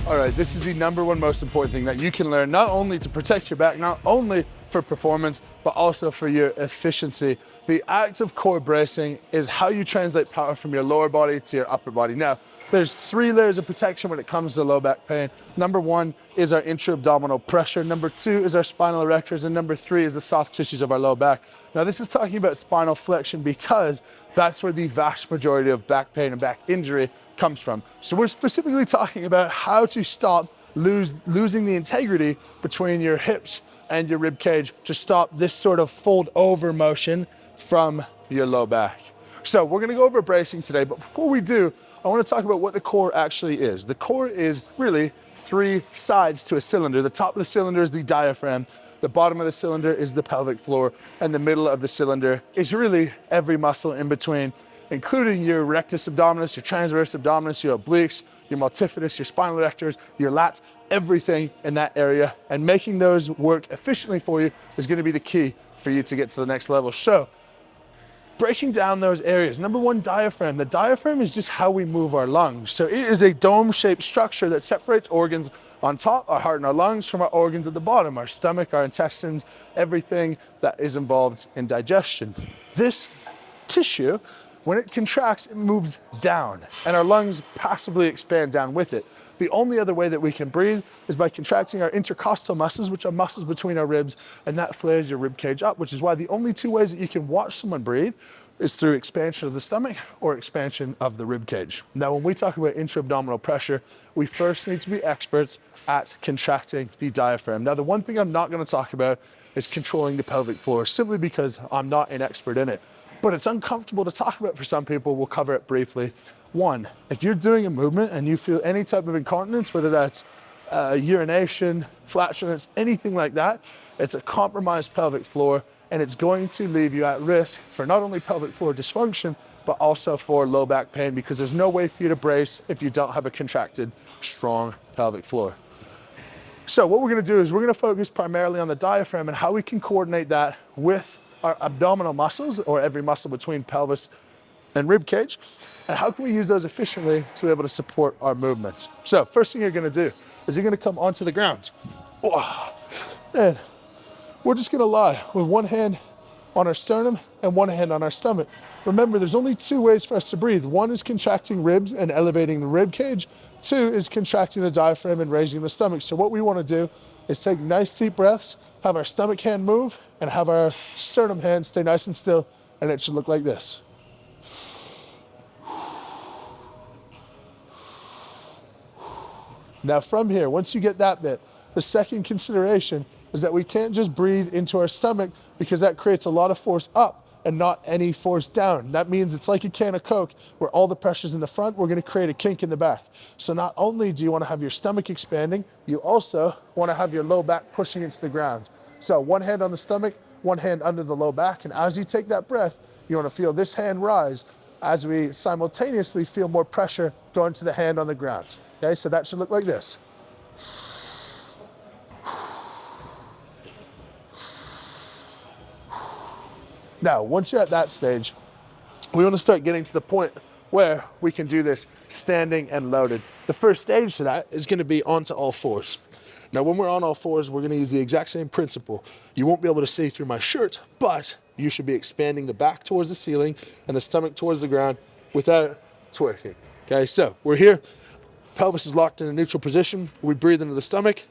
All right, this is the #1 most important thing that you can learn, not only to protect your back, not only for performance, but also for your efficiency. The act of core bracing is how you translate power from your lower body to your upper body. Now, there's 3 layers of protection when it comes to low back pain. #1 is our intra-abdominal pressure. #2 is our spinal erectors. And #3 is the soft tissues of our low back. Now, this is talking about spinal flexion because that's where the vast majority of back pain and back injury comes from. So we're specifically talking about how to stop losing the integrity between your hips and your rib cage to stop this sort of fold over motion from your low back. So we're gonna go over bracing today, but before we do, I wanna talk about what the core actually is. The core is really 3 sides to a cylinder. The top of the cylinder is the diaphragm, the bottom of the cylinder is the pelvic floor, and the middle of the cylinder is really every muscle in between, including your rectus abdominis, your transverse abdominis, your obliques, your multifidus, your spinal erectors, your lats, everything in that area. And making those work efficiently for you is gonna be the key for you to get to the next level. So, breaking down those areas. #1, diaphragm. The diaphragm is just how we move our lungs. So it is a dome-shaped structure that separates organs on top, our heart and our lungs, from our organs at the bottom, our stomach, our intestines, everything that is involved in digestion. This tissue, when it contracts, it moves down, and our lungs passively expand down with it. The only other way that we can breathe is by contracting our intercostal muscles, which are muscles between our ribs, and that flares your rib cage up, which is why the only 2 ways that you can watch someone breathe is through expansion of the stomach or expansion of the rib cage. Now, when we talk about intra-abdominal pressure, we first need to be experts at contracting the diaphragm. Now, the one thing I'm not gonna talk about is controlling the pelvic floor, simply because I'm not an expert in it. But it's uncomfortable to talk about for some people. We'll cover it briefly. 1, if you're doing a movement and you feel any type of incontinence, whether that's urination, flatulence, anything like that, it's a compromised pelvic floor, and it's going to leave you at risk for not only pelvic floor dysfunction, but also for low back pain, because there's no way for you to brace if you don't have a contracted, strong pelvic floor. So what we're gonna do is we're gonna focus primarily on the diaphragm and how we can coordinate that with our abdominal muscles, or every muscle between pelvis and rib cage, and how can we use those efficiently to be able to support our movements. So first thing you're gonna do is you're gonna come onto the ground. And we're just gonna lie with one hand on our sternum and one hand on our stomach. Remember, there's only 2 ways for us to breathe. 1 is contracting ribs and elevating the rib cage. 2 is contracting the diaphragm and raising the stomach. So what we wanna do is take nice deep breaths, have our stomach hand move, and have our sternum hand stay nice and still, and it should look like this. Now from here, once you get that bit, the second consideration is that we can't just breathe into our stomach, because that creates a lot of force up and not any force down. That means it's like a can of Coke where all the pressure's in the front, we're gonna create a kink in the back. So not only do you wanna have your stomach expanding, you also wanna have your low back pushing into the ground. So 1 hand on the stomach, 1 hand under the low back, and as you take that breath, you wanna feel this hand rise as we simultaneously feel more pressure going to the hand on the ground. Okay, so that should look like this. Now, once you're at that stage, we want to start getting to the point where we can do this standing and loaded. The first stage to that is going to be onto all fours. Now, when we're on all fours, we're going to use the exact same principle. You won't be able to see through my shirt, but you should be expanding the back towards the ceiling and the stomach towards the ground without twerking. Okay, so we're here. Pelvis is locked in a neutral position. We breathe into the stomach.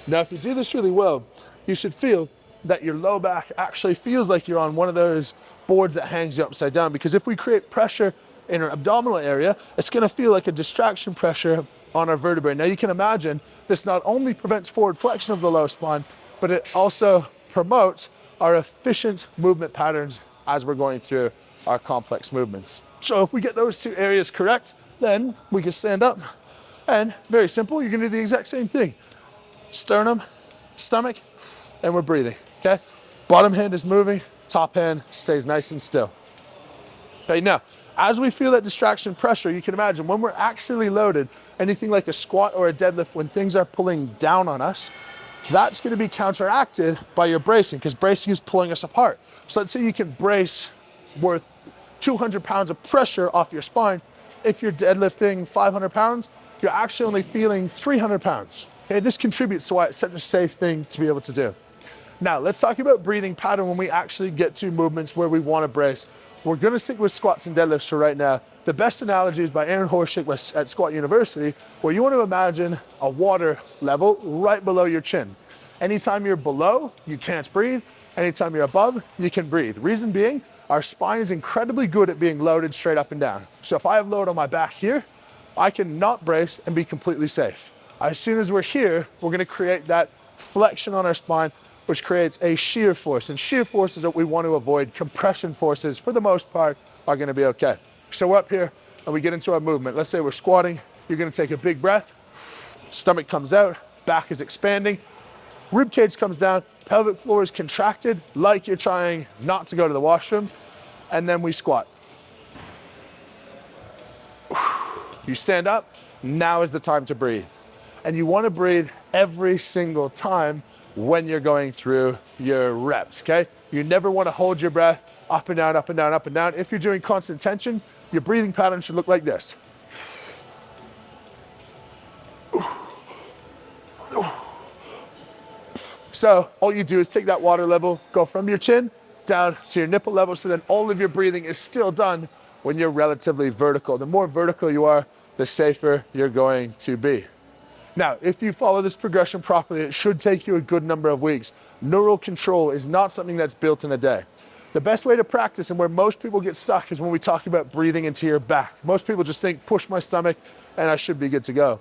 Now, if you do this really well, you should feel that your low back actually feels like you're on one of those boards that hangs you upside down, because if we create pressure in our abdominal area, it's gonna feel like a distraction pressure on our vertebrae. Now you can imagine this not only prevents forward flexion of the low spine, but it also promotes our efficient movement patterns as we're going through our complex movements. So if we get those 2 areas correct, then we can stand up, and very simple, you're gonna do the exact same thing. Sternum, stomach, and we're breathing, okay? Bottom hand is moving, top hand stays nice and still. Okay, now, as we feel that distraction pressure, you can imagine when we're actually loaded, anything like a squat or a deadlift, when things are pulling down on us, that's gonna be counteracted by your bracing, because bracing is pulling us apart. So let's say you can brace worth 200 pounds of pressure off your spine. If you're deadlifting 500 pounds, you're actually only feeling 300 pounds. Okay, this contributes to why it's such a safe thing to be able to do. Now, let's talk about breathing pattern when we actually get to movements where we want to brace. We're going to stick with squats and deadlifts for right now. The best analogy is by Aaron Horschick at Squat University, where you want to imagine a water level right below your chin. Anytime you're below, you can't breathe. Anytime you're above, you can breathe. Reason being, our spine is incredibly good at being loaded straight up and down. So if I have load on my back here, I can not brace and be completely safe. As soon as we're here, we're going to create that flexion on our spine, which creates a shear force. And shear force is what we want to avoid. Compression forces, for the most part, are going to be okay. So we're up here and we get into our movement. Let's say we're squatting. You're going to take a big breath. Stomach comes out, back is expanding, rib cage comes down, pelvic floor is contracted like you're trying not to go to the washroom, and then we squat. You stand up, now is the time to breathe. And you want to breathe every single time when you're going through your reps, okay? You never want to hold your breath up and down, up and down, up and down. If you're doing constant tension, your breathing pattern should look like this. So all you do is take that water level, go from your chin down to your nipple level, so then all of your breathing is still done when you're relatively vertical. The more vertical you are, the safer you're going to be. Now, if you follow this progression properly, it should take you a good number of weeks. Neural control is not something that's built in a day. The best way to practice and where most people get stuck is when we talk about breathing into your back. Most people just think, push my stomach and I should be good to go.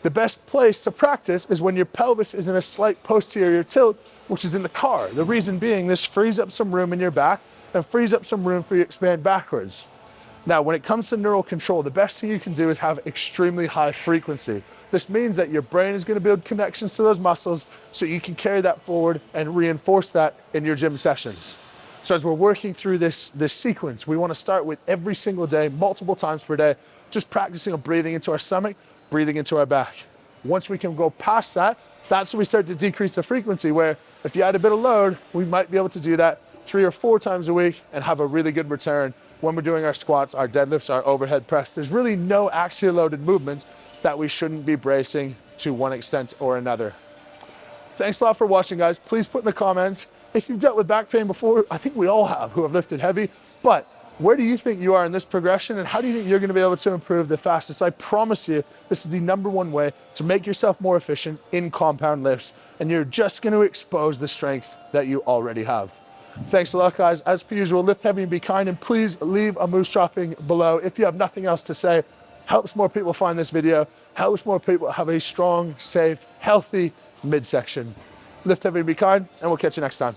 The best place to practice is when your pelvis is in a slight posterior tilt, which is in the car. The reason being, this frees up some room in your back and frees up some room for you to expand backwards. Now, when it comes to neural control, the best thing you can do is have extremely high frequency. This means that your brain is going to build connections to those muscles so you can carry that forward and reinforce that in your gym sessions. So as we're working through this sequence, we want to start with every single day, multiple times per day, just practicing on breathing into our stomach, breathing into our back. Once we can go past that, that's when we start to decrease the frequency, where if you add a bit of load, we might be able to do that 3 or 4 times a week and have a really good return when we're doing our squats, our deadlifts, our overhead press. There's really no axial loaded movements that we shouldn't be bracing to one extent or another. Thanks a lot for watching, guys. Please put in the comments if you've dealt with back pain before. I think we all have who have lifted heavy, but where do you think you are in this progression, and how do you think you're going to be able to improve the fastest? I promise you, this is the #1 way to make yourself more efficient in compound lifts, and you're just going to expose the strength that you already have. Thanks a lot, guys. As per usual, lift heavy and be kind, and please leave a moose dropping below. If you have nothing else to say, helps more people find this video, helps more people have a strong, safe, healthy midsection. Lift heavy and be kind, and we'll catch you next time.